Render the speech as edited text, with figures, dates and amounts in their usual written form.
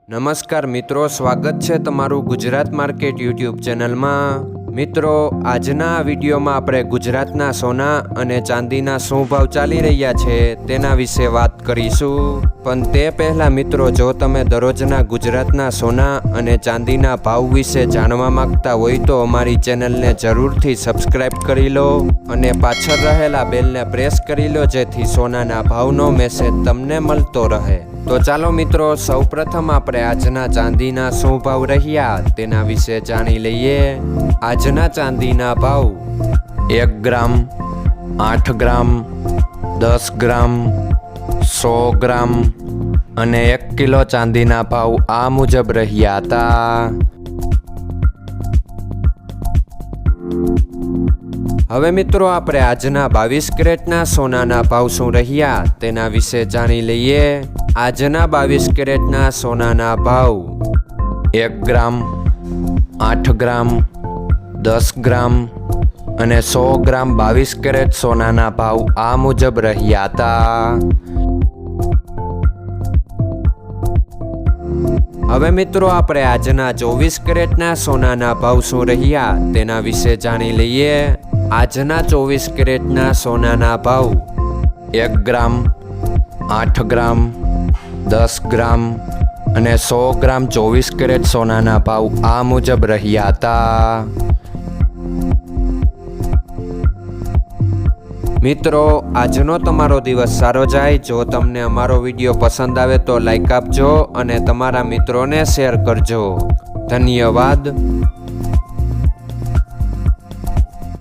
નમસ્કાર મિત્રો, સ્વાગત છે તમારું ગુજરાત માર્કેટ યુટ્યુબ ચેનલમાં। મિત્રો, આજના વિડીયોમાં આપણે ગુજરાતના સોના અને ચાંદીના શું ભાવ ચાલી રહ્યા છે તેના વિશે વાત કરીશું। પણ તે પહેલાં મિત્રો, જો તમે દરરોજના ગુજરાતના સોના અને ચાંદીના ભાવ વિશે જાણવા માંગતા હોય તો અમારી ચેનલને જરૂરથી સબસ્ક્રાઈબ કરી લો અને પાછળ રહેલા બેલને પ્રેસ કરી લો, જેથી સોનાના ભાવનો મેસેજ તમને મળતો રહે। તો ચાલો મિત્રો, સૌપ્રથમ આપણે આજના ચાંદીના શું ભાવ રહ્યા તેના વિશે જાણી લઈએ। આજના ચાંદીના ભાવ 1 ગ્રામ, 8 ગ્રામ, 10 ગ્રામ, 100 ગ્રામ અને 1 કિલો ચાંદીના ભાવ આ મુજબ રહ્યા હતા। હવે મિત્રો, આપણે આજના 22 કેરેટના સોનાના ભાવ શું રહ્યા તેના વિશે જાણી લઈએ। આજના 22 કેરેટના સોનાના ભાવ 1 ગ્રામ, 8 ગ્રામ, 10 ગ્રામ અને 100 ગ્રામ 22 કેરેટ સોનાના ભાવ આ મુજબ રહ્યા હતા। હવે મિત્રો, આપણે આજના 24 કેરેટના સોનાના ભાવ શું રહ્યા તેના વિશે જાણી લઈએ। આજના 24 કેરેટના સોનાના ભાવ 1 ગ્રામ, 8 ગ્રામ, 10 ગ્રામ અને 100 ગ્રામ 24 કેરેટ સોનાના ભાવ આ મુજબ રહ્યા હતા। મિત્રો, આજનો તમારો દિવસ સારો જાય। જો તમને અમારો વિડીયો પસંદ આવે તો લાઈક આપજો અને તમારા મિત્રોને શેર કરજો। ધન્યવાદ।